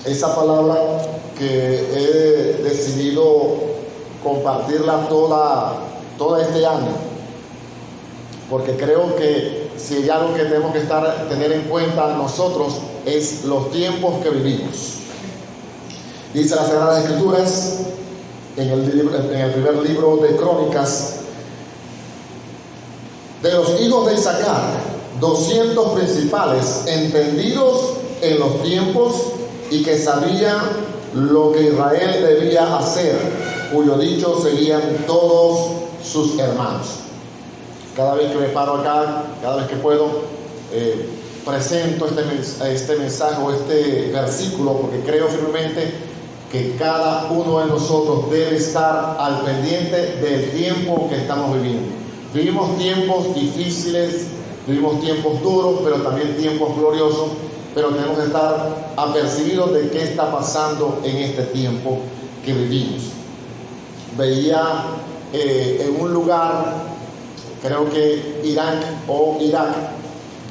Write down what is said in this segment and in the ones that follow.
esa palabra que he decidido compartirla todo este año, porque creo que si hay algo que tenemos que tener en cuenta nosotros es los tiempos que vivimos. Dice las Sagradas Escrituras en el primer libro de Crónicas: de los hijos de Isaacar, 200 principales, entendidos en los tiempos y que sabían lo que Israel debía hacer, cuyo dicho seguían todos sus hermanos. Cada vez que me paro acá, cada vez que puedo, presento este mensaje o este versículo, porque creo firmemente que cada uno de nosotros debe estar al pendiente del tiempo que estamos viviendo. Vivimos tiempos difíciles, vivimos tiempos duros, pero también tiempos gloriosos, pero tenemos que estar apercibidos de qué está pasando en este tiempo que vivimos. Veía en un lugar, creo que Irak,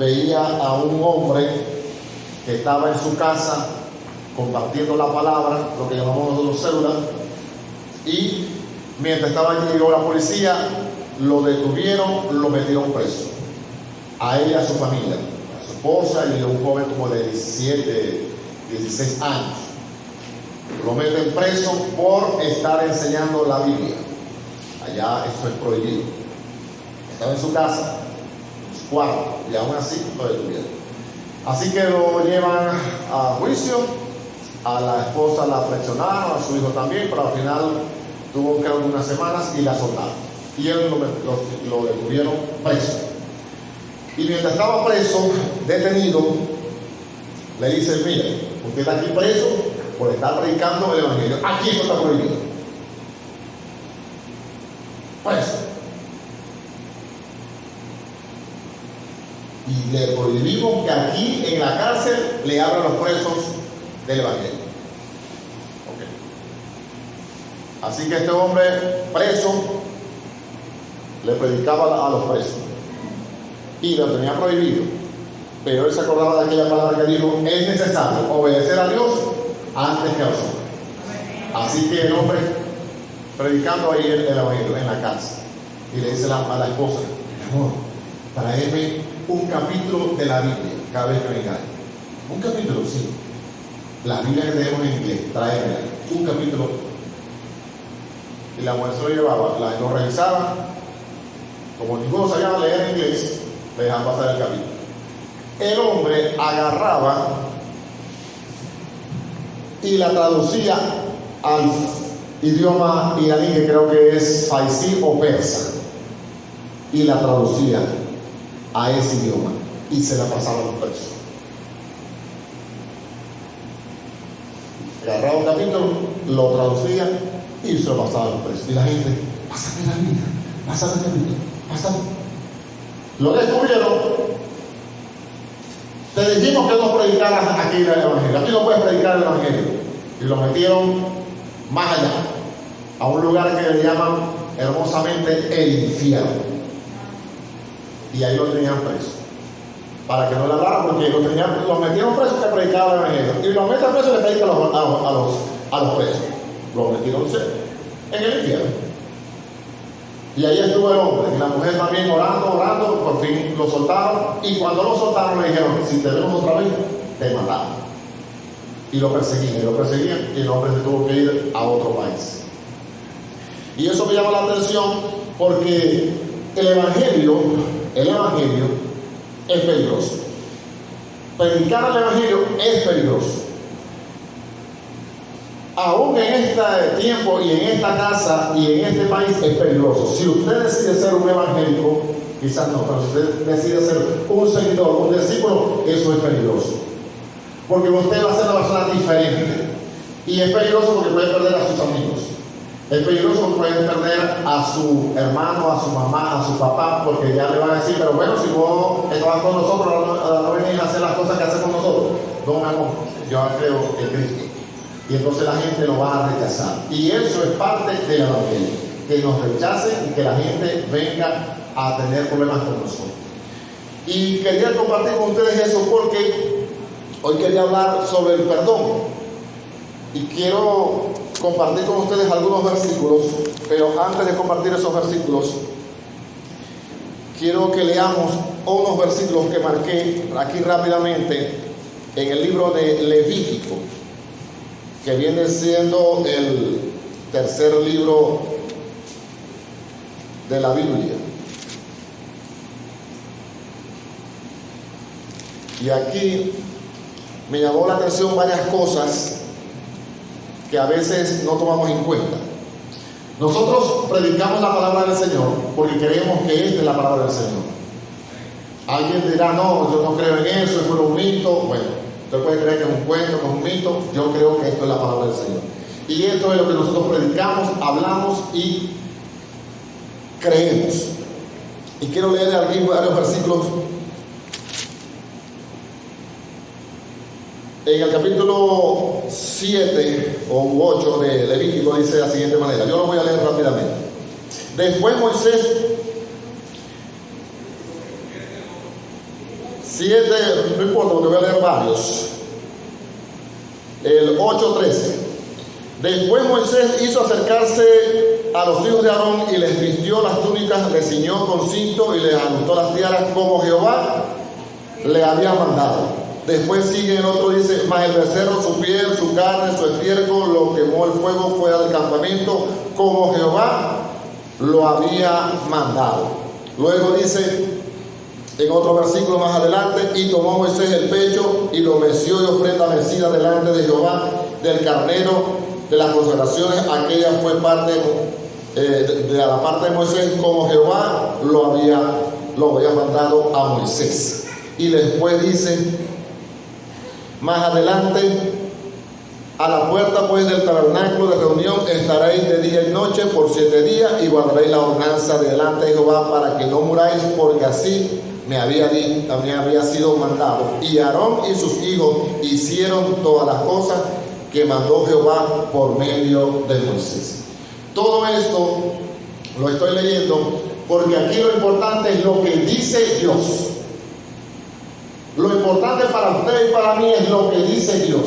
veía a un hombre que estaba en su casa compartiendo la palabra, lo que llamamos nosotros célula, y mientras estaba allí llegó la policía, lo detuvieron, lo metieron preso, a él y a su familia, a su esposa y a un joven como de 17, 16 años. Lo meten preso por estar enseñando la Biblia. Allá eso es prohibido. Estaba en su casa, en su cuarto, y aún así lo detuvieron. Así que lo llevan a juicio. A la esposa la presionaron, a su hijo también, pero al final tuvo creo que unas semanas y la soltaron. Y él lo detuvieron preso. Y mientras estaba preso, detenido, le dice: mire, usted está aquí preso por estar predicando el evangelio. Aquí eso está prohibido. Preso. Y le prohibimos que aquí en la cárcel le abran los presos del evangelio. Okay. Así que este hombre preso le predicaba a los presos y lo tenía prohibido, pero él se acordaba de aquella palabra que dijo: es necesario obedecer a Dios antes que a los hombres. Así que el hombre predicando ahí el evangelio en la casa, y le dice a la esposa: mi amor, tráeme un capítulo de la Biblia cada vez que venga. Un capítulo, sí. La Biblia que tenemos en inglés, tráeme un capítulo. Y la mujer se lo llevaba, lo revisaba. Como ninguno sabía leer inglés, le dejaban pasar el capítulo. El hombre agarraba y la traducía al idioma iraní, que creo que es farsi o persa, y la traducía a ese idioma y se la pasaba a los presos. Agarraba un capítulo, lo traducía y se lo pasaba a los presos. Y la gente: pásame la Biblia, pásame el capítulo, pásame. Lo descubrieron. Te dijimos que no predicaras aquí el evangelio. Aquí no puedes predicar el evangelio. Y lo metieron más allá, a un lugar que le llaman hermosamente el infierno. Y ahí lo tenían preso, para que no le hablaran, porque los metieron presos que predicaban el evangelio, y los meten presos y le predican a los presos. Los metieron en el infierno. Y ahí estuvo el hombre, y la mujer también orando, por fin lo soltaron, y cuando lo soltaron le dijeron: si te vemos otra vez, te matamos. Y lo perseguían, y el hombre se tuvo que ir a otro país. Y eso me llama la atención, porque el evangelio es peligroso. Predicar el evangelio es peligroso. Aún en este tiempo y en esta casa y en este país es peligroso. Si usted decide ser un evangélico, quizás no, pero si usted decide ser un seguidor, un discípulo, eso es peligroso. Porque usted va a ser una persona diferente. Y es peligroso porque puede perder a sus amigos. Es peligroso porque puede perder a su hermano, a su mamá, a su papá, porque ya le van a decir: pero bueno, si vos estabas con nosotros, no venís a hacer las cosas que hacemos nosotros. No, mi amor, yo creo en Cristo. Y entonces la gente lo va a rechazar. Y eso es parte del evangelio, que nos rechacen y que la gente venga a tener problemas con nosotros. Y quería compartir con ustedes eso porque hoy quería hablar sobre el perdón. Y quiero compartir con ustedes algunos versículos, pero antes de compartir esos versículos, quiero que leamos unos versículos que marqué aquí rápidamente en el libro de Levítico, que viene siendo el tercer libro de la Biblia. Y aquí me llamó la atención varias cosas que a veces no tomamos en cuenta. Nosotros predicamos la palabra del Señor porque creemos que esta es la palabra del Señor. Alguien dirá, no, yo no creo en eso, es un mito. Bueno, usted puede creer que es un cuento, que es un mito. Yo creo que esto es la palabra del Señor. Y esto es lo que nosotros predicamos, hablamos y creemos. Y quiero leer aquí varios versículos. En el capítulo 7 o 8 de Levítico dice de la siguiente manera. Yo lo voy a leer rápidamente. Después Moisés 7, no importa porque voy a leer varios. El 8:13. Después Moisés hizo acercarse a los hijos de Aarón y les vistió las túnicas, les ciñó con cinto y les ajustó las tiaras como Jehová le había mandado. Después sigue el otro, dice, mas el becerro, su piel, su carne, su estiércol, lo quemó el fuego fuera del campamento, como Jehová lo había mandado. Luego dice, en otro versículo más adelante, y tomó Moisés el pecho y lo meció de ofrenda mecida delante de Jehová, del carnero, de las consagraciones. Aquella fue parte de la parte de Moisés, como Jehová lo había mandado a Moisés. Y después dice, más adelante, a la puerta pues del tabernáculo de reunión estaréis de día y noche por 7 días y guardaréis la ordenanza delante de Jehová para que no muráis, porque así me había sido mandado. Y Aarón y sus hijos hicieron todas las cosas que mandó Jehová por medio de Moisés. Todo esto lo estoy leyendo porque aquí lo importante es lo que dice Dios. Lo importante para usted y para mí es lo que dice Dios,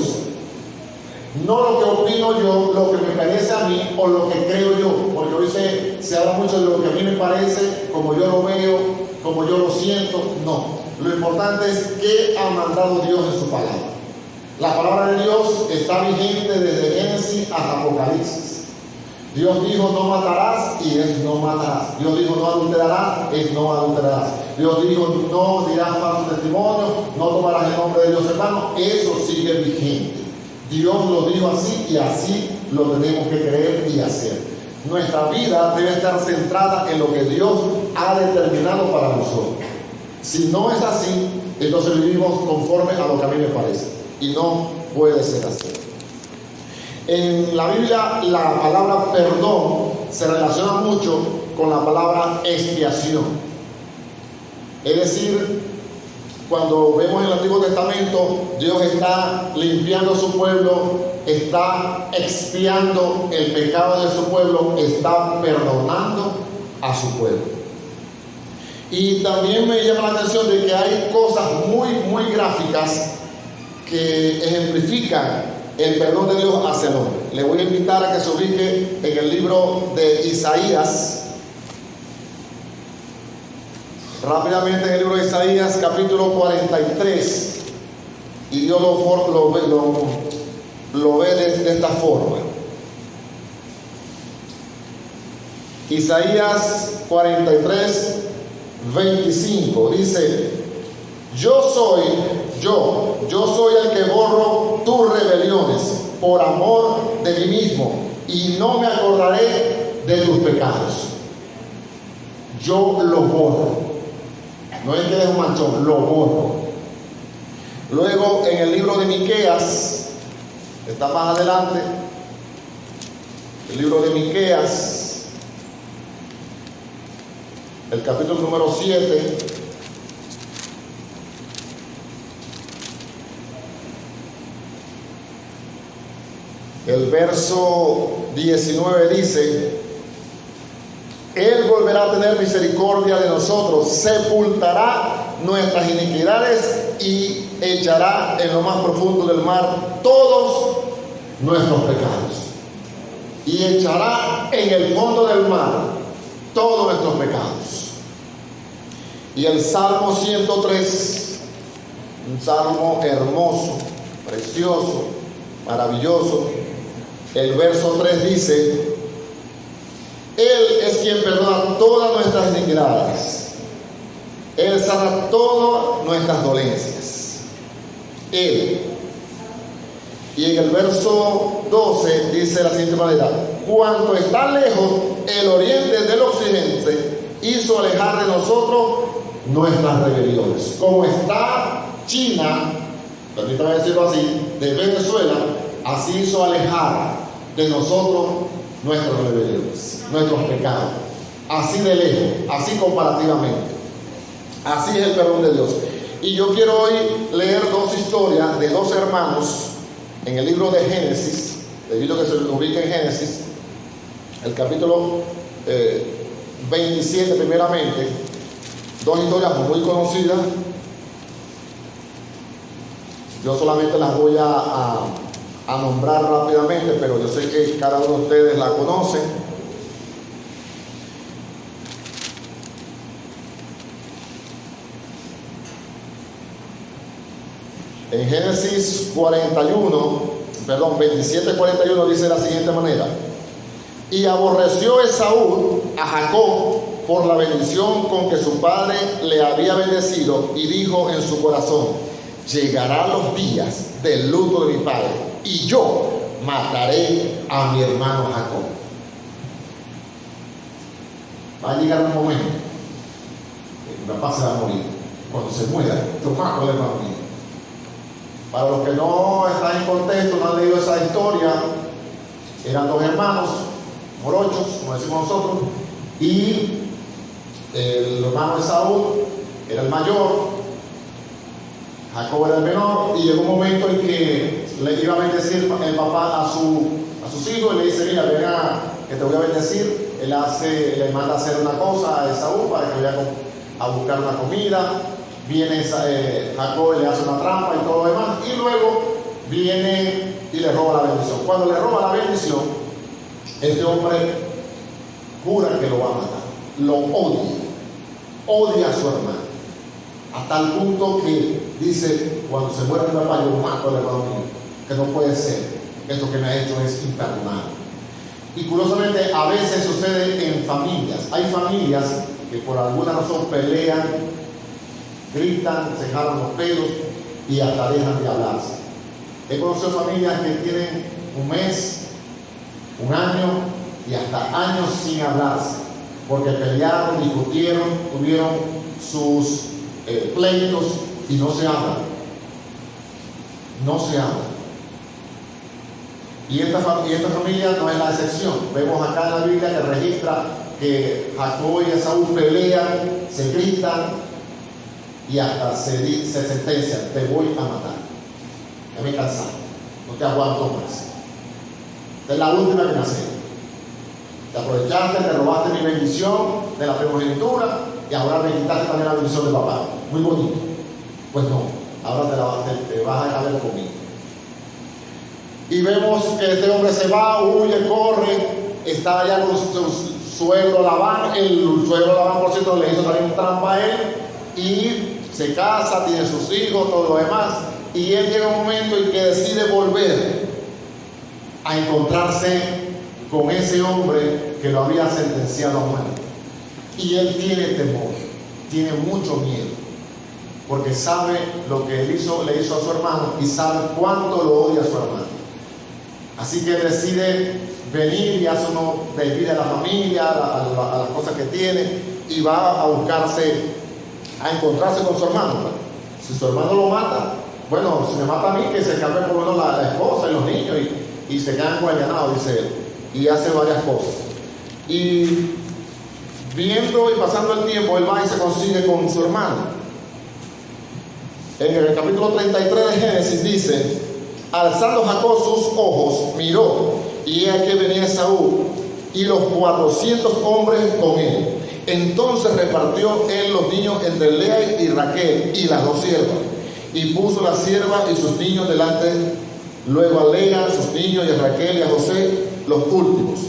no lo que opino yo, lo que me parece a mí o lo que creo yo, porque hoy se habla mucho de lo que a mí me parece, como yo lo veo, como yo lo siento. No, lo importante es qué ha mandado Dios en su palabra. La palabra de Dios está vigente desde Génesis hasta Apocalipsis. Dios dijo no matarás y es no matarás. Dios dijo no adulterarás, es no adulterarás. Dios dijo no dirás falso testimonio, no tomarás el nombre de Dios hermano. Eso sigue vigente. Dios lo dijo así y así lo tenemos que creer y hacer. Nuestra vida debe estar centrada en lo que Dios ha determinado para nosotros. Si no es así, entonces vivimos conforme a lo que a mí me parece. Y no puede ser así. En la Biblia la palabra perdón se relaciona mucho con la palabra expiación. Es decir, cuando vemos en el Antiguo Testamento, Dios está limpiando a su pueblo, está expiando el pecado de su pueblo, está perdonando a su pueblo. Y también me llama la atención de que hay cosas muy gráficas que ejemplifican el perdón de Dios hacia el hombre. Le voy a invitar a que se ubique en el libro de Isaías. Rápidamente en el libro de Isaías, capítulo 43. Y Dios lo ve de esta forma. Isaías 43, 25. Dice, yo soy el que borro tus rebeliones por amor de mí mismo y no me acordaré de tus pecados. Yo los borro. No es que es un manchón, lo borro. Luego en el libro de Miqueas, está más adelante, el libro de Miqueas, el capítulo número 7, el verso 19 dice, Él volverá a tener misericordia de nosotros, sepultará nuestras iniquidades y echará en lo más profundo del mar todos nuestros pecados y echará en el fondo del mar todos nuestros pecados. Y el Salmo 103, un salmo hermoso, precioso, maravilloso. El verso 3 dice: Él es quien perdona todas nuestras iniquidades, Él sana todas nuestras dolencias. Él. Y en el verso 12 dice de la siguiente manera: cuanto está lejos el oriente del occidente, hizo alejar de nosotros nuestras rebeliones. Como está China, permítame decirlo así, de Venezuela, así hizo alejar de nosotros nuestras rebeliones, nuestros pecados. Así de lejos, así comparativamente. Así es el perdón de Dios. Y yo quiero hoy leer dos historias de dos hermanos en el libro de Génesis, debido a que se ubica en Génesis, el capítulo 27 primeramente. Dos historias muy conocidas. Yo solamente las voy a nombrar rápidamente, pero yo sé que cada uno de ustedes la conoce. En Génesis 27:41 dice de la siguiente manera: y aborreció Esaú a Jacob por la bendición con que su padre le había bendecido, y dijo en su corazón: llegarán los días del luto de mi padre, y yo mataré a mi hermano Jacob. Va a llegar un momento que mi papá se va a morir. Cuando se muera, yo mato al hermano mío. Para los que no están en contexto, no han leído esa historia, eran dos hermanos, morochos, como decimos nosotros, y el hermano Esaú era el mayor, Jacob era el menor, y llegó un momento en que le iba a bendecir el papá a sus hijos, y le dice: mira, ven que te voy a bendecir. Le manda a hacer una cosa a Esaú para que vaya a buscar una comida. Viene Jacob, le hace una trampa y todo lo demás, y luego viene y le roba la bendición. Cuando le roba la bendición, este hombre jura que lo va a matar, lo odia a su hermano, hasta el punto que dice: cuando se muera mi papá, yo mato al hermano mío, que no puede ser, esto que me ha hecho es imperdonable. Y curiosamente a veces sucede en familias. Hay familias que por alguna razón pelean, gritan, se jalan los pelos y hasta dejan de hablarse. He conocido familias que tienen un mes, un año y hasta años sin hablarse, porque pelearon, discutieron, tuvieron sus pleitos y no se hablan. No se hablan. Y esta familia no es la excepción. Vemos acá en la Biblia que registra que Jacob y Esaú pelean, se gritan y hasta se sentencian: te voy a matar, ya me he cansado, no te aguanto más, esta es la última que me haces. Te aprovechaste, te robaste mi bendición de la primogenitura y ahora me quitaste también la bendición de papá. Muy bonito. Pues no, ahora te vas a dejar conmigo. Y vemos que este hombre se va, huye, corre, está allá con su suegro Labán. El suegro Labán, por cierto, le hizo también trampa a él, y se casa, tiene sus hijos, todo lo demás. Y él llega un momento en que decide volver a encontrarse con ese hombre que lo había sentenciado a muerte. Y él tiene temor, tiene mucho miedo, porque sabe lo que le hizo a su hermano y sabe cuánto lo odia a su hermano. Así que decide venir y hace uno despide a la familia, a las cosas que tiene, y va a encontrarse con su hermano. Si su hermano lo mata, bueno, si me mata a mí, que se cambie por lo menos la esposa y los niños y se quedan con el ganado, dice él, y hace varias cosas. Y viendo y pasando el tiempo, él va y se consigue con su hermano. En el capítulo 33 de Génesis dice: alzando Jacob sus ojos, miró, y he aquí venía Esaú y los 400 hombres con él. Entonces repartió él los niños entre Lea y Raquel y las dos siervas, y puso la sierva y sus niños delante luego a Lea, sus niños, y a Raquel y a José, los últimos.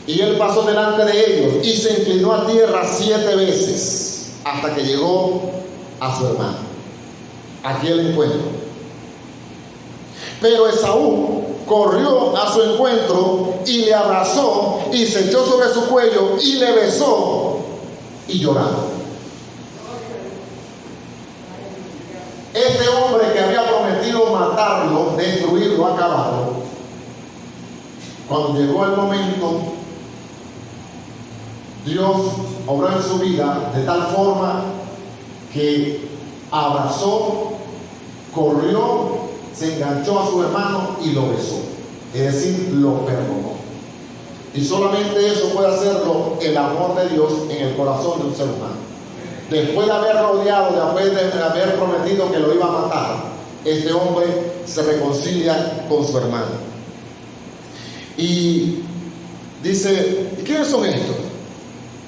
Y él pasó delante de ellos y se inclinó a tierra 7 veces hasta que llegó a su hermano. Aquí el encuentro. Pero Esaú corrió a su encuentro y le abrazó y se echó sobre su cuello y le besó y lloraba. Este hombre que había prometido matarlo, destruirlo, acabarlo, cuando llegó el momento, Dios obró en su vida de tal forma que abrazó, corrió, se enganchó a su hermano y lo besó, es decir, lo perdonó. Y solamente eso puede hacerlo el amor de Dios en el corazón de un ser humano. Después de haber rodeado, después de haber prometido que lo iba a matar, este hombre se reconcilia con su hermano. Y dice, ¿y quiénes son estos?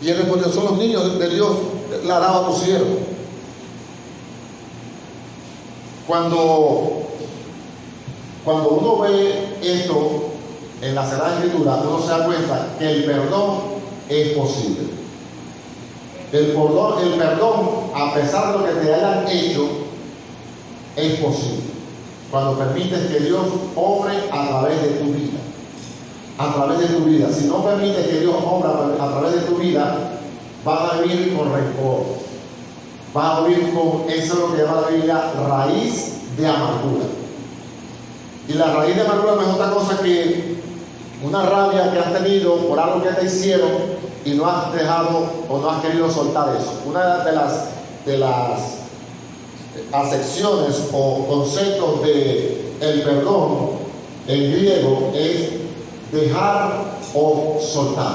Y él respondió, son los niños de Dios, le ha dado a tu siervo. Cuando uno ve esto en la Sagrada Escritura, uno se da cuenta que el perdón es posible. El perdón, a pesar de lo que te hayan hecho, es posible. Cuando permites que Dios obre a través de tu vida. A través de tu vida. Si no permites que Dios obre a través de tu vida, vas a vivir con rencor. Vas a vivir con, eso es lo que llama la Biblia, raíz de amargura. Y la raíz de amargura no es otra cosa que una rabia que has tenido por algo que te hicieron y no has dejado o no has querido soltar eso. Una de las acepciones o conceptos de el perdón en griego es dejar o soltar.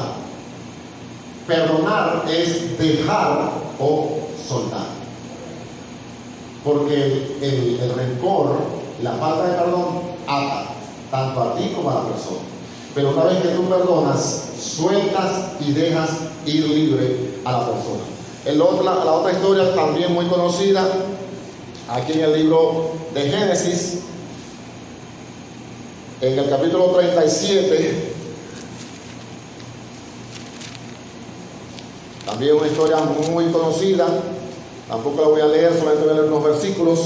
Perdonar es dejar o soltar. Porque el rencor, la falta de perdón, ata tanto a ti como a la persona. Pero una vez que tú perdonas, sueltas y dejas ir libre a la persona. La otra historia también muy conocida, aquí en el libro de Génesis, en el capítulo 37, también una historia muy conocida, tampoco la voy a leer, solamente voy a leer unos versículos.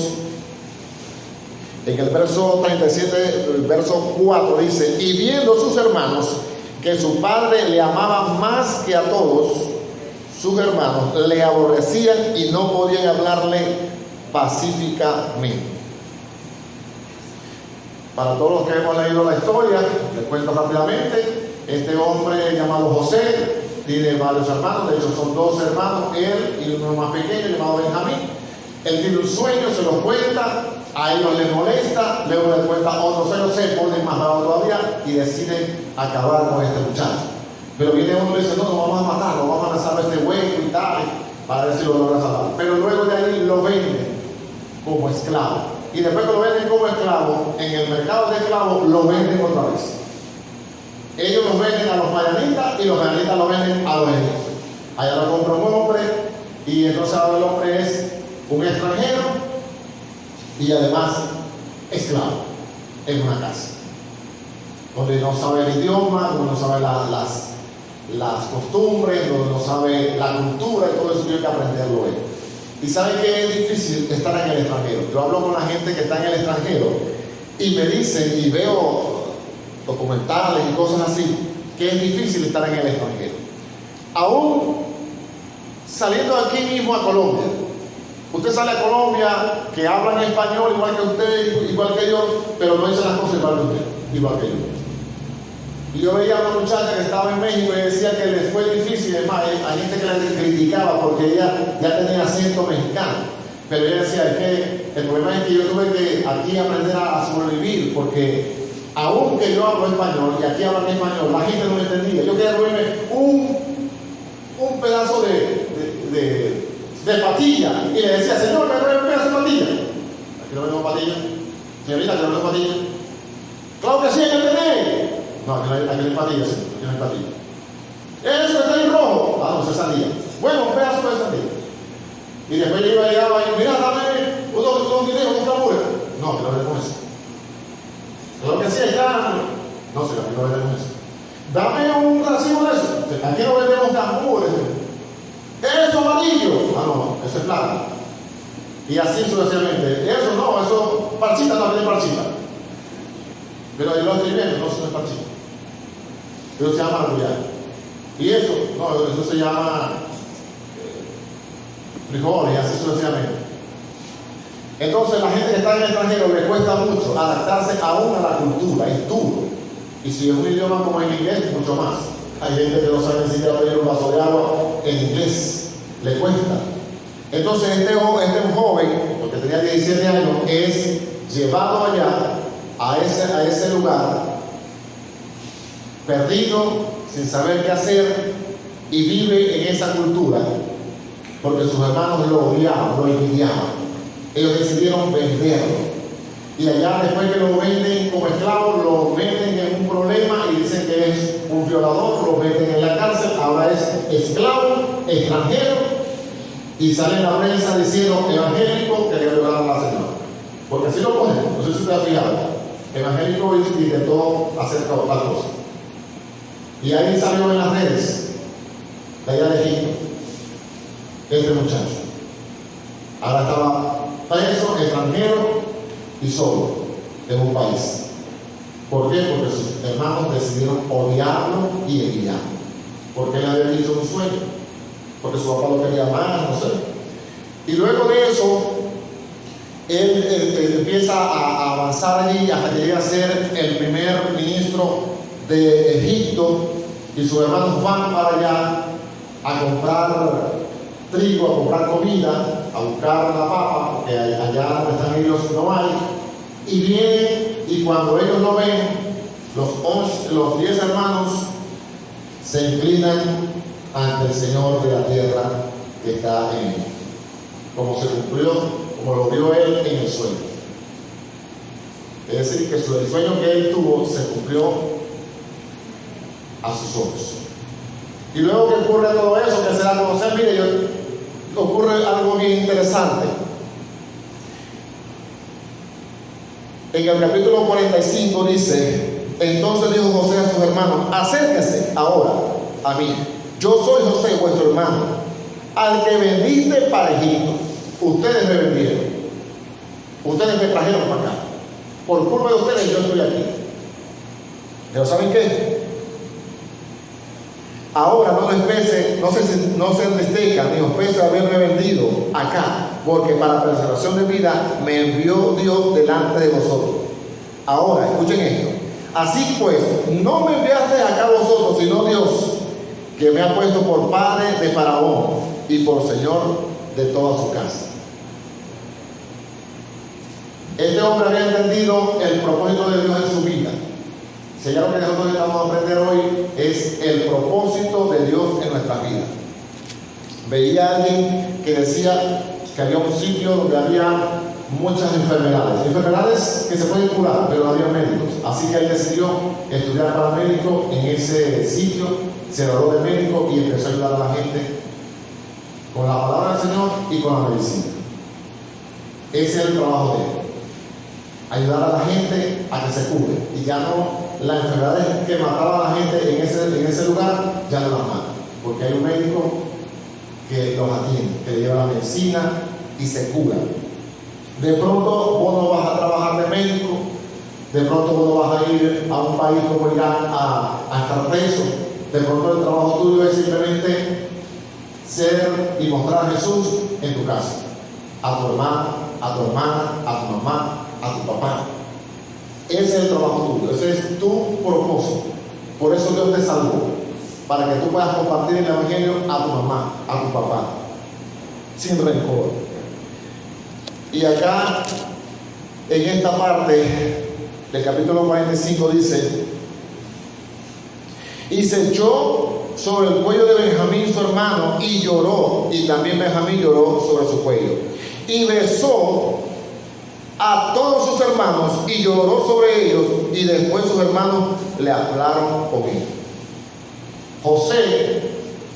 En el verso 37, el verso 4 dice, y viendo sus hermanos que su padre le amaba más que a todos sus hermanos, le aborrecían y no podían hablarle pacíficamente. Para todos los que hemos leído la historia, les cuento rápidamente, este hombre llamado José tiene varios hermanos, de hecho son 2 hermanos, él y uno más pequeño llamado Benjamín. Él tiene un sueño, se lo cuenta, a ellos les molesta, luego les cuenta otro sueño, se ponen más bravos todavía y deciden acabar con este muchacho. Pero viene uno y dice, no, lo vamos a matar, lo vamos a lanzar a este hueco y tal, para ver si lo logran salvar. Pero luego de ahí lo venden como esclavo. Y después que lo venden como esclavo, en el mercado de esclavos lo venden otra vez. Ellos los venden a los madianitas y los madianitas lo venden a los egipcios. Allá lo compra un hombre y entonces ahora el hombre es un extranjero y además esclavo en una casa donde no sabe el idioma, donde no sabe las costumbres, donde no sabe la cultura y todo eso tiene que aprenderlo él. Y sabe que es difícil estar en el extranjero. Yo hablo con la gente que está en el extranjero y me dicen, y veo documentales y cosas así, que es difícil estar en el extranjero. Aún saliendo de aquí mismo a Colombia, usted sale a Colombia, que hablan español igual que usted, igual que yo, pero no dicen las cosas igual que usted, igual que yo. Y yo veía a una muchacha que estaba en México y decía que le fue difícil, es más, hay gente que la criticaba porque ella ya tenía acento mexicano, pero ella decía, es que el problema es que yo tuve que aquí aprender a sobrevivir, porque aunque yo hablo español y aquí hablan español, la gente no me entendía. Yo quería comerme un pedazo de patilla y le decía, señor, ¿me trae un pedazo de patilla? Aquí no vemos patilla. Señorita, aquí no vemos patilla. Claro que sí, en el tené. No, aquí no hay patilla, señor, aquí no hay patilla. Eso está en rojo. Ah, no, eso es sandía. Bueno, un pedazo de sandía. Y después yo llegaba y mira, dame unos videos, un tambores. No, que no le con eso. porque si es cambio. No sé, aquí no vendemos eso. Dame un recibo de eso. Aquí no vendemos cambures. Eso amarillo. Ah, no, eso es plata. Y así sucesivamente. Eso no, eso parchita, no tiene parchita. Pero ahí lo estoy viendo, no, eso no es parchita. Eso se llama maracuyá. Y eso, no, eso se llama frijoles y así sucesivamente. Entonces la gente que está en el extranjero le cuesta mucho adaptarse aún a la cultura, es duro. Y si es un idioma como el inglés, mucho más. Hay gente que no sabe ni siquiera pedir un vaso de agua en inglés, le cuesta. Entonces este joven, porque tenía 17 años, es llevado allá a ese lugar, perdido, sin saber qué hacer, y vive en esa cultura, porque sus hermanos lo odiaban, lo envidiaban. Ellos decidieron venderlo. Y allá, después que lo venden como esclavo, lo meten en un problema y dicen que es un violador, lo meten en la cárcel, ahora es esclavo, extranjero, y sale en la prensa diciendo evangélico que le violaron a la señora. Porque así lo ponen, no sé si usted ha fijado. Evangélico intentó hacer tal cosa. Y ahí salió en las redes, de allá de Egipto, este muchacho. Ahora estaba preso, extranjero y solo en un país. ¿Por qué? Porque sus hermanos decidieron odiarlo y envidiarlo. Porque él había dicho un sueño, porque su papá lo quería más, no sé. Y luego de eso, él empieza a avanzar allí hasta que llega a ser el primer ministro de Egipto, y sus hermanos van para allá a comprar trigo, a comprar comida, a buscar la papa, porque allá donde están ellos no hay, y vienen, y cuando ellos lo ven, los 10 hermanos se inclinan ante el Señor de la tierra que está en él, como se cumplió, como lo vio él en el sueño. Es decir, que el sueño que él tuvo se cumplió a sus ojos. Y luego que ocurre todo eso, que se da a conocer, mire, ocurre algo bien interesante. En el capítulo 45 dice: entonces dijo José a sus hermanos: acérquense ahora a mí, yo soy José vuestro hermano, al que vendiste para Egipto. Ustedes me vendieron, ustedes me trajeron para acá, por culpa de ustedes yo estoy aquí. Pero ¿saben qué? Ahora no se entristezca ni os pese haberme vendido acá, porque para preservación de vida me envió Dios delante de vosotros. Ahora, escuchen esto: así pues, no me enviaste acá vosotros, sino Dios, que me ha puesto por padre de Faraón y por señor de toda su casa. Este hombre había entendido el propósito de Dios en su vida. Si ya lo que nosotros estamos a aprender hoy es el propósito de Dios en nuestra vida. Veía a alguien que decía que había un sitio donde había muchas enfermedades que se pueden curar, pero no había médicos. Así que él decidió estudiar para médico en ese sitio, se graduó de médico y empezó a ayudar a la gente con la palabra del Señor y con la medicina. Ese es el trabajo de él: ayudar a la gente a que se cure, y ya no las enfermedades que mataban a la gente en ese lugar, ya no las matan, porque hay un médico que los atiende, que le lleva la medicina y se cura. De pronto vos no vas a trabajar de médico, de pronto vos no vas a ir a un país como Irán a estar preso, de pronto el trabajo tuyo es simplemente ser y mostrar a Jesús en tu casa, a tu hermana, a tu mamá, a tu papá. Ese es el trabajo tuyo, ese es tu propósito. Por eso Dios te salvó, para que tú puedas compartir el evangelio a tu mamá, a tu papá, sin rencor. Y acá, en esta parte del capítulo 45 dice: y se echó sobre el cuello de Benjamín su hermano y lloró, y también Benjamín lloró sobre su cuello, y besó a todos sus hermanos y lloró sobre ellos, y después sus hermanos le hablaron con él. José,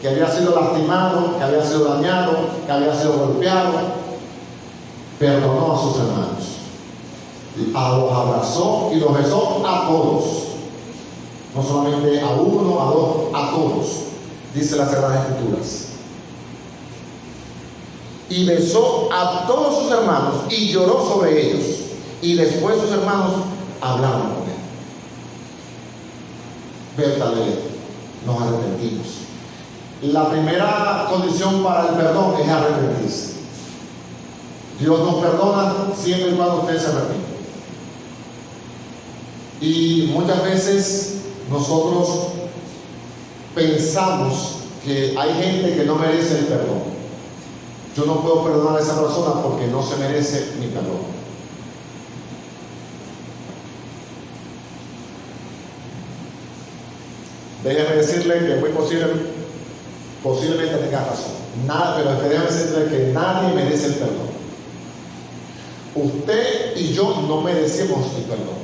que había sido lastimado, que había sido dañado, que había sido golpeado, perdonó a sus hermanos. Los abrazó y los besó a todos. No solamente a uno, a dos, a todos, dice las Sagradas Escrituras. Y besó a todos sus hermanos y lloró sobre ellos. Y después sus hermanos hablaron con él. Verdaderamente, nos arrepentimos. La primera condición para el perdón es arrepentirse. Dios nos perdona siempre y cuando usted se arrepiente. Y muchas veces nosotros pensamos que hay gente que no merece el perdón. Yo no puedo perdonar a esa persona porque no se merece mi perdón. Déjeme decirle que muy posiblemente tenga razón. Pero déjeme decirle que nadie merece el perdón. Usted y yo no merecemos el perdón.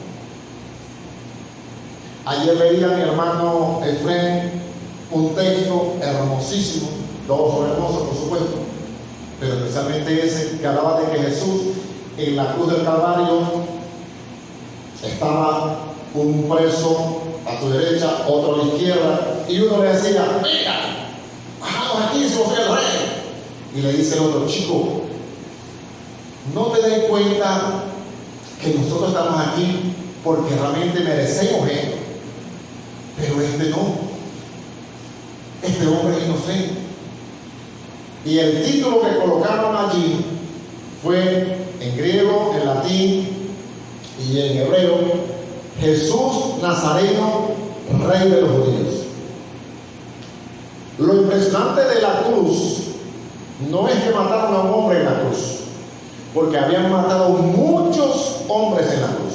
Ayer leía a mi hermano Efraín un texto hermosísimo, todos son hermosos por supuesto, pero especialmente ese que hablaba de que Jesús en la cruz del Calvario estaba un preso a su derecha, otro a la izquierda, y uno le decía: mira, bajamos aquí si vos soy el rey. Y le dice el otro: chico, no te des cuenta que nosotros estamos aquí porque realmente merecemos esto, pero este no, este hombre es inocente. Y el título que colocaron allí fue en griego, en latín y en hebreo: Jesús Nazareno, Rey de los Judíos. Lo impresionante de la cruz no es que mataron a un hombre en la cruz, porque habían matado muchos hombres en la cruz.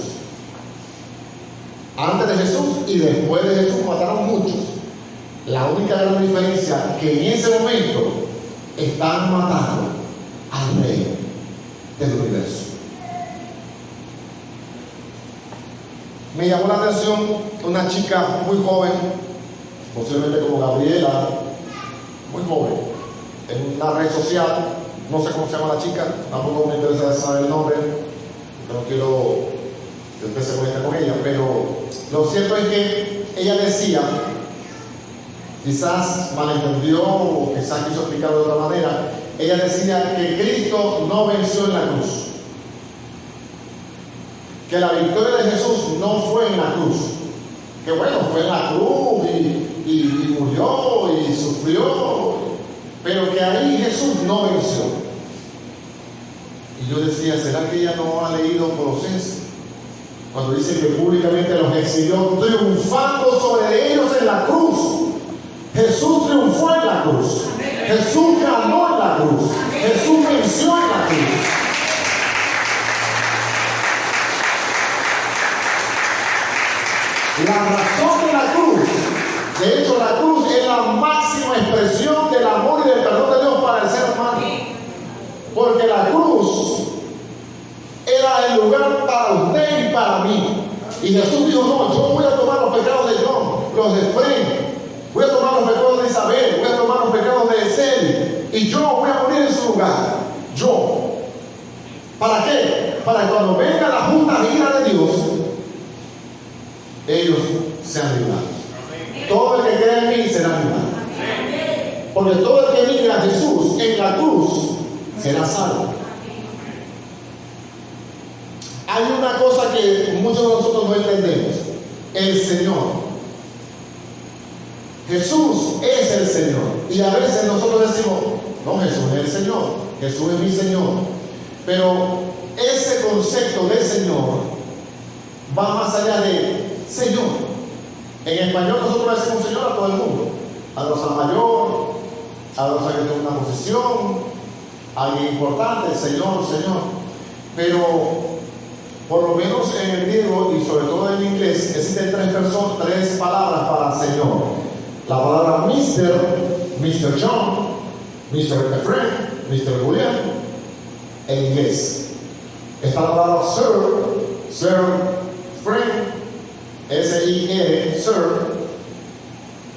Antes de Jesús y después de Jesús mataron muchos. La única gran diferencia es que en ese momento están matando al Rey del universo. Me llamó la atención una chica muy joven, posiblemente como Gabriela, muy joven, en una red social. No sé cómo se llama la chica, tampoco me interesa saber el nombre, porque no quiero que usted se conecte con ella, pero lo cierto es que ella decía, quizás malentendió o quizás quiso explicarlo de otra manera, ella decía que Cristo no venció en la cruz, que la victoria de Jesús no fue en la cruz, que bueno, fue en la cruz y murió y sufrió, pero que ahí Jesús no venció. Y yo decía: ¿será que ella no ha leído Colosenses? Cuando dice que públicamente los exilió, triunfando sobre ellos en la cruz. Jesús triunfó en la cruz. Jesús ganó en la cruz. Jesús venció en la cruz. La razón de la cruz, de hecho la cruz es la máxima expresión del amor y del perdón de Dios para el ser humano, porque la cruz era el lugar para usted y para mí. Y Jesús dijo: no, yo voy a tomar los pecados de John, los de Efraín, voy a tomar los pecados de Isabel, voy a tomar los pecados de Celi, y yo voy a morir en su lugar. Yo. ¿Para qué? Para que cuando venga la justa ira de Dios, ellos sean librados. Todo el que cree en mí será librado. Porque todo el que mire a Jesús en la cruz será salvo. Hay una cosa que muchos de nosotros no entendemos: el Señor. Jesús es el Señor. Y a veces nosotros decimos: no, Jesús es el Señor, Jesús es mi Señor. Pero ese concepto de Señor va más allá de Señor. En español nosotros decimos Señor a todo el mundo, a los al mayor, a los que tienen una posición, a alguien importante, Señor, Señor. Pero por lo menos en el griego y sobre todo en inglés existen tres palabras para Señor. La palabra Mr. John, Mr. Efraín, Mr. Julián, en inglés. Está la palabra Sir, Friend, S-I-R, Sir,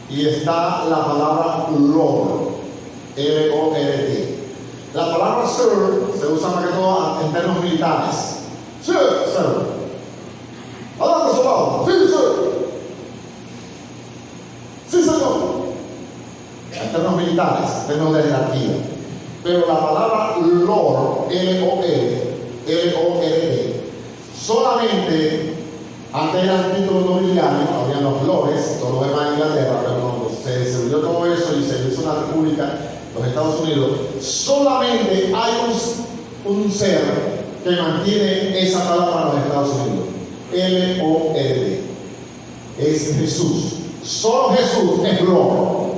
y está la palabra Lord, L-O-R-D. La palabra Sir se usa más que todo en términos militares. Sí, sir. Adelante, soldado. Sí, sir. Sí, señor. En términos militares, en términos de jerarquía. Pero la palabra Lord, L-O-R-D, solamente antes eran títulos nobiliarios, habían los lores, todos los demás en Inglaterra, pero cuando se distribuyó todo eso y se hizo una república, los Estados Unidos, solamente hay un ser que mantiene esa palabra en los Estados Unidos. L-O-R-D. Es Jesús. Solo Jesús es Lord.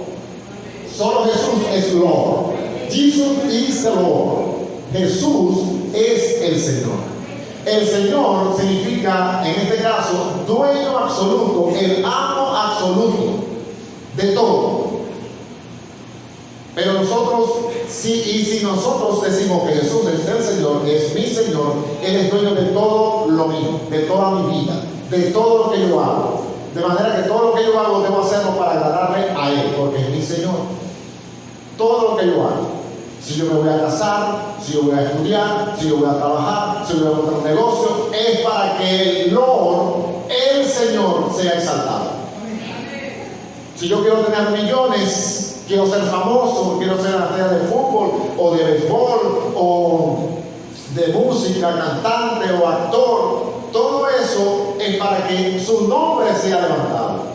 Solo Jesús es Lord. Jesus is the Lord. Jesús es el Señor. El Señor significa, en este caso, dueño absoluto, el amo absoluto de todo. Pero nosotros, si nosotros decimos que Jesús es el Señor, es mi Señor, Él es dueño de todo lo mío, de toda mi vida, de todo lo que yo hago. De manera que todo lo que yo hago debo hacerlo para agradarle a Él, porque es mi Señor. Todo lo que yo hago. Si yo me voy a casar, si yo voy a estudiar, si yo voy a trabajar, si yo voy a montar un negocio, es para que el Lord, el Señor, sea exaltado. Si yo quiero tener millones, quiero ser famoso, quiero ser atleta de fútbol, o de béisbol, o de música, cantante o actor, todo eso es para que su nombre sea levantado.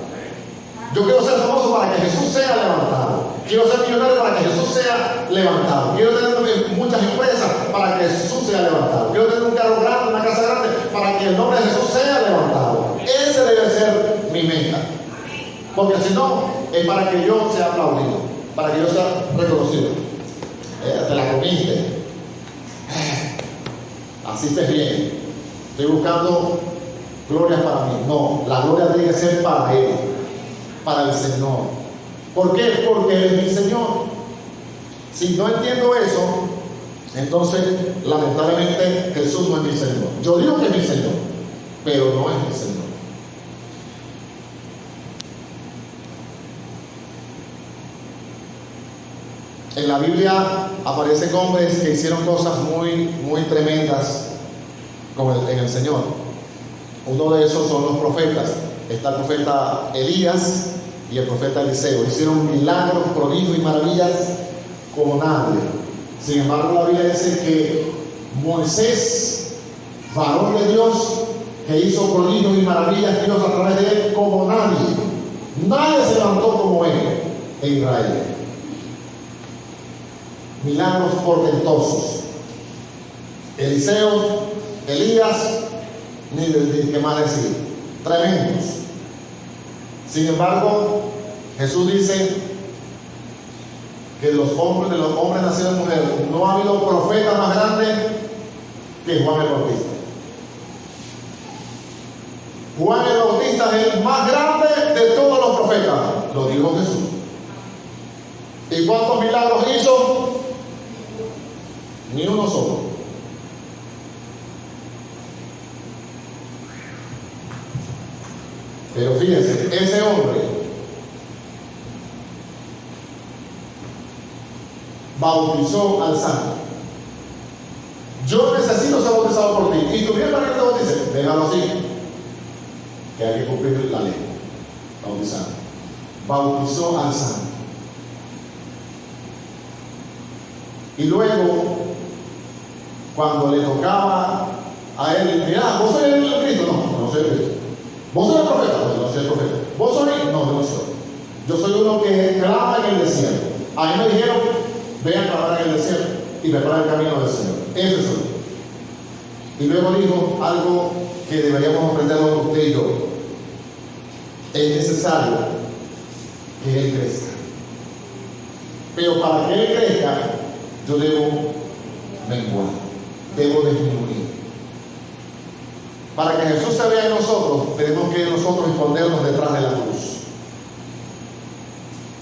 Yo quiero ser famoso para que Jesús sea levantado. Quiero ser millonario para que Jesús sea levantado. Quiero tener muchas empresas para que Jesús sea levantado. Quiero tener un carro grande, una casa grande, para que el nombre de Jesús sea levantado. Ese debe ser mi meta. Porque si no, es para que yo sea aplaudido, para que yo sea reconocido. Te la comiste. Así estés bien. Estoy buscando glorias para mí. No, la gloria tiene que ser para Él, para el Señor. ¿Por qué? Porque Él es mi Señor. Si no entiendo eso, entonces lamentablemente Jesús no es mi Señor. Yo digo que es mi Señor, pero no es mi Señor. En la Biblia aparecen hombres que hicieron cosas muy tremendas en el Señor. Uno de esos son los profetas. Está el profeta Elías y el profeta Eliseo. Hicieron milagros, prodigios y maravillas como nadie. Sin embargo, la Biblia dice que Moisés, varón de Dios, que hizo prodigios y maravillas Dios a través de él como nadie. Nadie se levantó como él en Israel. Milagros portentosos. Eliseo, Elías, ni qué más decir. Tremendos. Sin embargo, Jesús dice que de los hombres nacidos de mujer, no ha habido profeta más grande que Juan el Bautista. Juan el Bautista es el más grande de todos los profetas, lo dijo Jesús. ¿Y cuántos milagros hizo? Ni uno solo. Pero fíjense, ese hombre bautizó al santo. Yo necesito ser bautizado por ti. Y tú vienes para que te bautice, déjalo así, que hay que cumplir la ley. Bautizar. Bautizó al santo. Y luego, cuando le tocaba a él, mira, ¿vos sois el Cristo? No, no soy el Cristo. ¿Vos sois el profeta? No, no soy el profeta. ¿Vos sois? No, yo no soy. Yo soy uno que clama en el desierto. A mí me dijeron, ve a clamar en el desierto y prepara el camino del Señor. Ese soy yo. Y luego dijo algo que deberíamos aprenderlo usted y yo. Es necesario que Él crezca. Pero para que Él crezca, yo debo menguar, debo disminuir. Para que Jesús se vea en nosotros, tenemos que nosotros escondernos detrás de la cruz.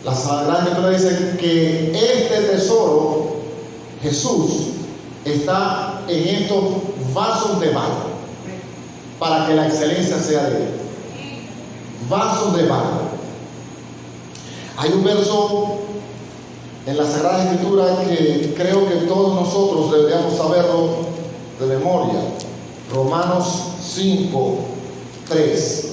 La Sagrada Escritura dice que este tesoro, Jesús, está en estos vasos de barro, para que la excelencia sea de Él. Vasos de barro. Hay un verso en la Sagrada Escritura que creo que todos nosotros deberíamos saberlo de memoria. Romanos 5, 3.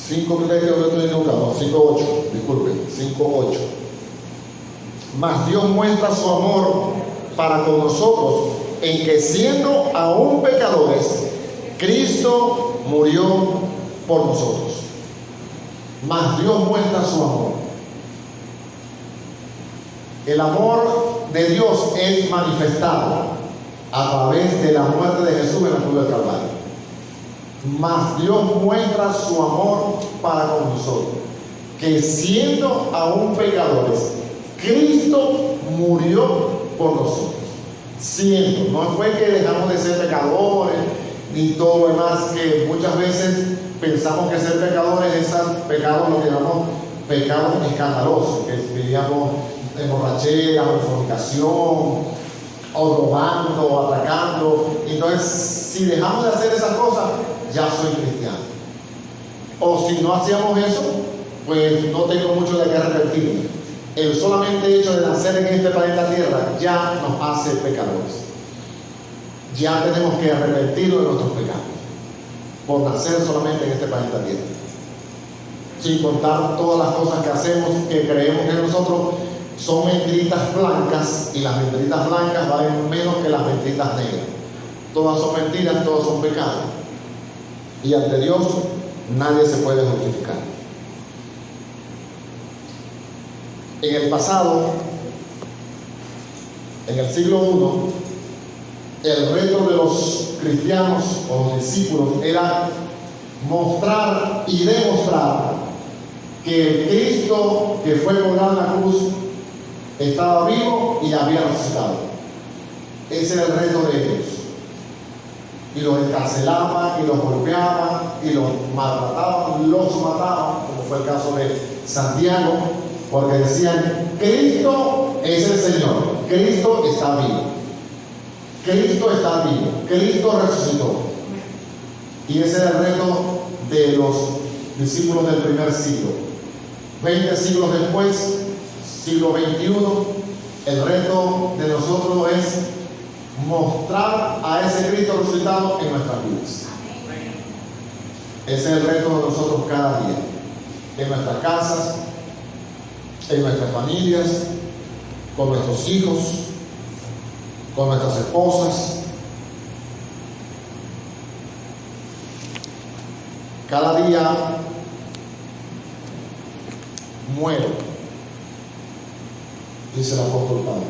Cinco, creo que yo estoy equivocado, 5:8, disculpen, 5:8. Mas Dios muestra su amor para con nosotros en que siendo aún pecadores, Cristo murió por nosotros. Mas Dios muestra su amor. El amor de Dios es manifestado a través de la muerte de Jesús en la cruz del Calvario. Mas Dios muestra su amor para con nosotros, que siendo aún pecadores, Cristo murió por nosotros. Siendo, no fue que dejamos de ser pecadores, ni todo lo demás, que muchas veces pensamos que ser pecadores es pecados, lo que llamamos pecados escandalosos, que vivíamos en borrachera, o en fornicación, o robando, o atracando. Entonces, si dejamos de hacer esas cosas, ya soy cristiano. O si no hacíamos eso, pues no tengo mucho de qué arrepentirme. El solamente hecho de nacer en este planeta Tierra ya nos hace pecadores. Ya tenemos que arrepentirnos de nuestros pecados por nacer solamente en este planeta Tierra, sin contar todas las cosas que hacemos, que creemos que nosotros son mentiritas blancas, y las mentiritas blancas valen menos que las mentiritas negras. Todas son mentiras, todos son pecados, y ante Dios nadie se puede justificar. En el pasado, en el siglo I, el reto de los cristianos o los discípulos era mostrar y demostrar que el Cristo que fue colgado en la cruz estaba vivo y había resucitado. Ese era el reto de ellos. Y los encarcelaban, y los golpeaban, y los maltrataban, los mataban, como fue el caso de Santiago, porque decían: Cristo es el Señor, Cristo está vivo, Cristo está vivo, Cristo resucitó. Y ese era el reto de los discípulos del primer siglo. 20 siglos después, siglo XXI, el reto de nosotros es mostrar a ese Cristo resucitado en nuestras vidas. Ese es el reto de nosotros cada día, en nuestras casas, en nuestras familias, con nuestros hijos, con nuestras esposas. Cada día muero, dice el apóstol Pablo.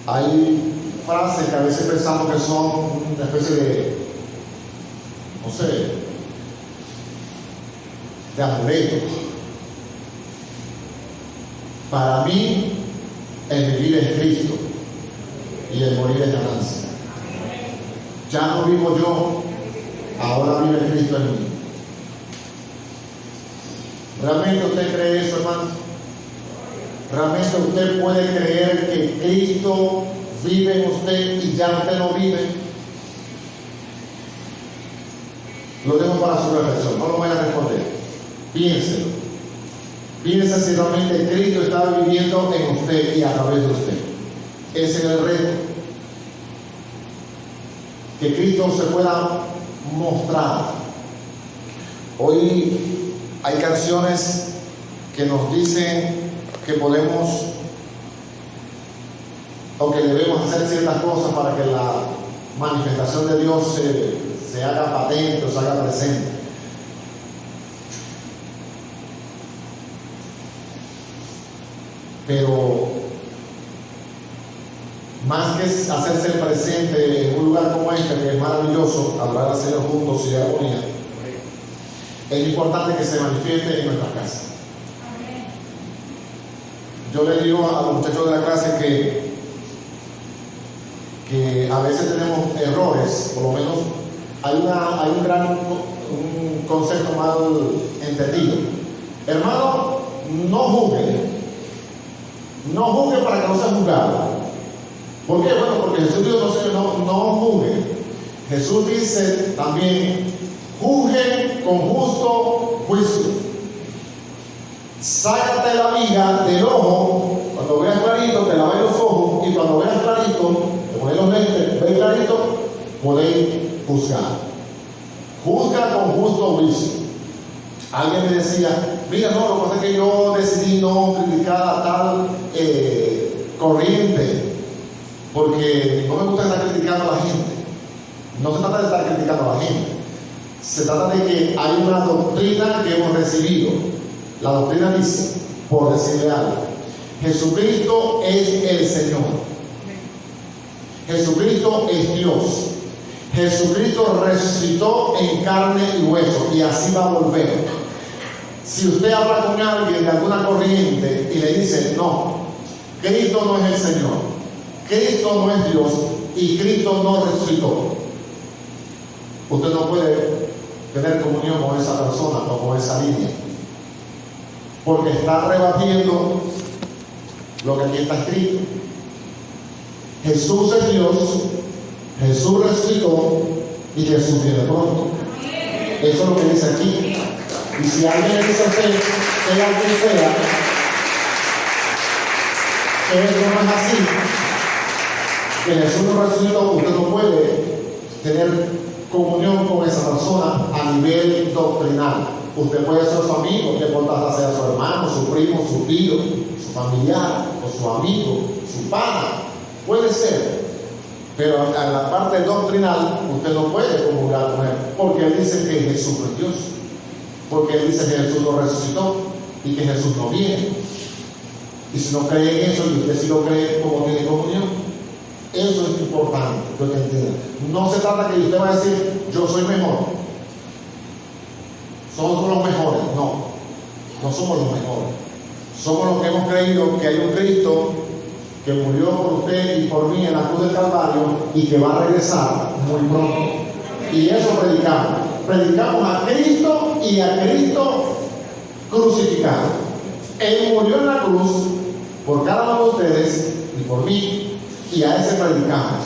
Hay frases que a veces pensamos que son una especie de, no sé, de amuleto. Para mí, el vivir es Cristo y el morir es ganancia. Ya no vivo yo, ahora vive Cristo en mí. ¿Realmente usted cree eso, hermano? ¿Realmente usted puede creer que Cristo vive en usted y ya usted no vive? Lo dejo para su reflexión, no lo voy a responder. Piénselo. Piensa si realmente Cristo está viviendo en usted y a través de usted. Ese es el reto. Que Cristo se pueda mostrar. Hoy hay canciones que nos dicen que podemos o que debemos hacer ciertas cosas para que la manifestación de Dios se haga patente o se haga presente. Pero más que hacerse presente en un lugar como este, que es maravilloso, adorar al Señor juntos y de armonía, es importante que se manifieste en nuestra casa. Yo le digo a los muchachos de la clase que a veces tenemos errores, por lo menos hay un concepto mal entendido. Hermano, no juzgue. No juzgue para que no sea juzgado. ¿Por qué? Bueno, porque Jesús dijo no juzgue. Jesús dice también: juzgue con justo juicio. sácate la viga del ojo, cuando veas clarito te laváis los ojos, y cuando veas clarito, te ponéis los lentes, veis clarito, podéis juzgar. Juzga con justo juicio. Alguien me decía, mira, no, lo que pasa es que yo decidí no criticar a tal corriente, porque no me gusta estar criticando a la gente. No se trata de estar criticando a la gente, se trata de que hay una doctrina que hemos recibido. La doctrina dice, por decirle algo, Jesucristo es el Señor, Jesucristo es Dios, Jesucristo resucitó en carne y hueso, y así va a volver. Si usted habla con alguien de alguna corriente y le dice, no, Cristo no es el Señor, Cristo no es Dios y Cristo no resucitó, usted no puede tener comunión con esa persona o con esa línea, porque está rebatiendo lo que aquí está escrito. Jesús es Dios, Jesús resucitó y Jesús viene pronto. Eso es lo que dice aquí. Y si alguien le dice a usted, sea quien sea, que eso no es así, que Jesús no resucitó, usted no puede tener comunión con esa persona a nivel doctrinal. Usted puede ser su amigo, que por tanto sea su hermano, su primo, su tío, su familiar, o su amigo, su pana, puede ser. Pero en la parte doctrinal, usted no puede comulgar con él, porque él dice que Jesús es Dios, porque él dice que Jesús no resucitó y que Jesús no viene. Y si no cree en eso, y usted sí lo cree, como tiene comunión. Eso es importante, que usted entienda. No se trata que usted va a decir, yo soy mejor, somos los mejores. No, no somos los mejores. Somos los que hemos creído que hay un Cristo que murió por usted y por mí en la cruz del Calvario y que va a regresar muy pronto. Y eso predicamos. Predicamos a Cristo y a Cristo crucificado. Él murió en la cruz por cada uno de ustedes y por mí, y a ese predicamos,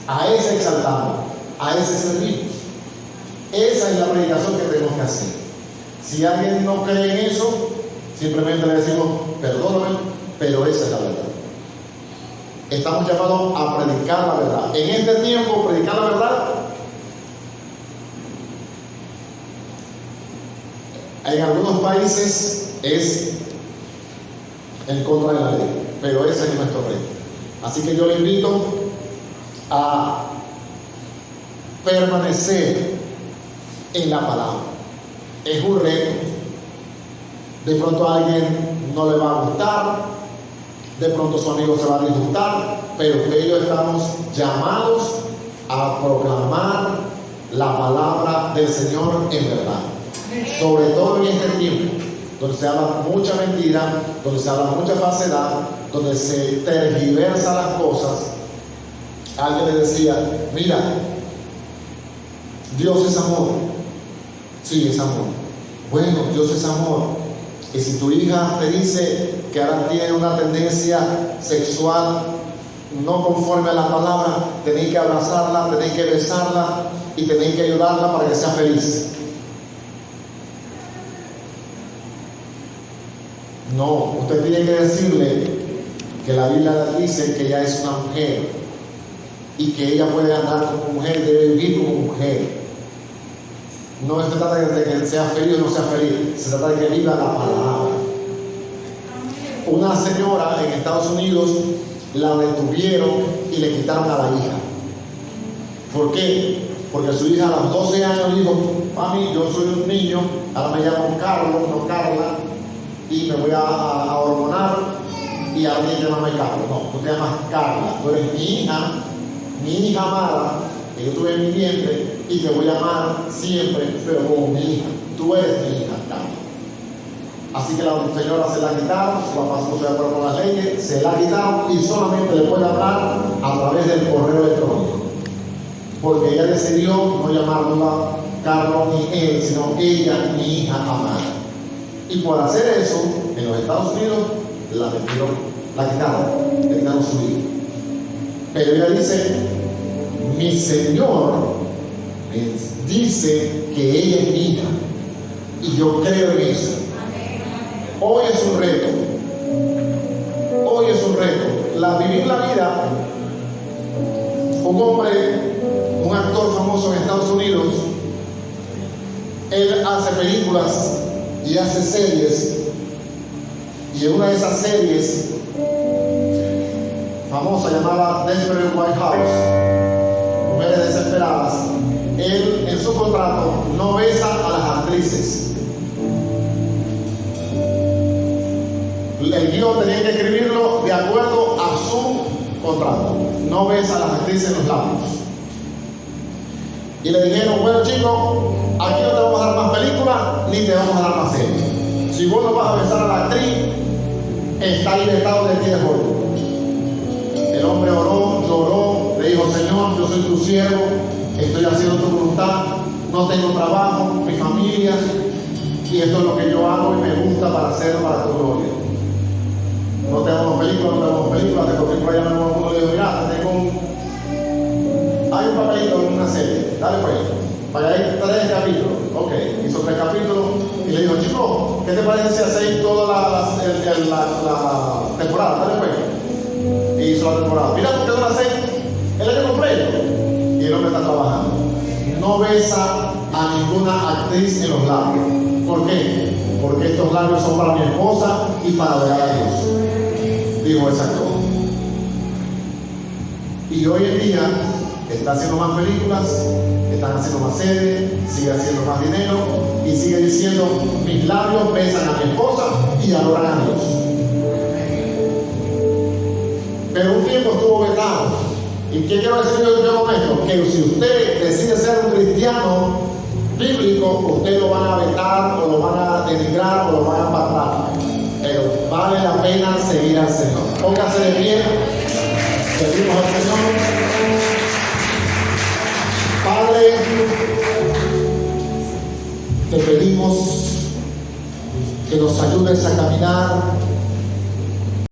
a ese exaltamos, a ese servimos. Esa es la predicación que tenemos que hacer. Si alguien no cree en eso, simplemente le decimos, perdóname, pero esa es la verdad. Estamos llamados a predicar la verdad. En este tiempo, predicar la verdad, en algunos países es en contra de la ley, pero ese es nuestro reto. Así que yo le invito a permanecer en la palabra. Es un reto. De pronto a alguien no le va a gustar, de pronto su amigo se va a disgustar, pero usted y yo estamos llamados a proclamar la palabra del Señor en verdad. Sobre todo en este tiempo, donde se habla mucha mentira, donde se habla mucha falsedad, donde se tergiversan las cosas. Alguien le decía, mira, Dios es amor. Sí, es amor. Bueno, Dios es amor. Y si tu hija te dice que ahora tiene una tendencia sexual no conforme a la palabra, tenéis que abrazarla, tenéis que besarla y tenéis que ayudarla para que sea feliz. No, usted tiene que decirle que la Biblia dice que ella es una mujer y que ella puede andar como mujer, debe vivir como mujer. No se trata de que sea feliz o no sea feliz, se trata de que viva la palabra. Una señora en Estados Unidos la detuvieron y le quitaron a la hija. ¿Por qué? Porque su hija a los 12 años dijo, mami, yo soy un niño, ahora me llamo Carlos, no Carla, y me voy a hormonar y a mí llamarme Carlos. No, tú te llamas Carla, tú eres mi hija amada, que yo tuve en mi vientre y te voy a amar siempre, pero como mi hija. Tú eres mi hija, Carla. Así que la señora se la quitaron, su papá se puso de acuerdo con las leyes, se la quitaron y solamente le puede hablar a través del correo electrónico. Porque ella decidió no llamarla Carlos ni él, sino ella, mi hija amada. Y por hacer eso, en los Estados Unidos, la quitaron, le quitaron su hijo. Pero ella dice, mi Señor dice que ella es mi hija. Y yo creo en eso. vida un hombre, un actor famoso en Estados Unidos. Él hace películas y hace series, y en una de esas series famosa llamada Desperate White House, Mujeres Desesperadas, él en su contrato no besa a las actrices. El guión tenía que escribirlo de acuerdo a su contrato. No besa a las actrices en los labios. Y le dijeron: bueno, chicos, aquí no te vamos a dar más películas ni te vamos a dar más series. Si vos no vas a besar a la actriz, está ahí vetado de ti de Hollywood. El hombre oró, lloró, le dijo: Señor, yo soy tu siervo, estoy haciendo tu voluntad, no tengo trabajo, mi familia, y esto es lo que yo hago y me gusta para hacerlo para tu gloria. No tenemos películas, no tenemos películas. De cualquier por allá me uno le dijo: mira, hay un papelito en una serie, dale pues, para allá hay 3 capítulos. Ok, hizo 3 capítulos y le dijo: chico, ¿qué te parece si hacéis toda la temporada? Dale pues. Y hizo la temporada. Mira, ¿por qué no la hacéis el año completo? Y el hombre está trabajando. No besa a ninguna actriz en los labios. ¿Por qué? Porque estos labios son para mi esposa y para adorar a Dios, dijo ese actor. Y hoy en día está haciendo más películas, están haciendo más series, sigue haciendo más dinero y sigue diciendo: mis labios besan a mi esposa y adoran a Dios. Pero un tiempo estuvo vetado. ¿Y qué quiero decir yo con esto? Que si usted decide ser un cristiano bíblico, usted lo van a vetar, o lo van a denigrar, o lo van a apartar. Pero vale la pena seguir al Señor. Póngase de pie, servimos al Señor. Padre, te pedimos que nos ayudes a caminar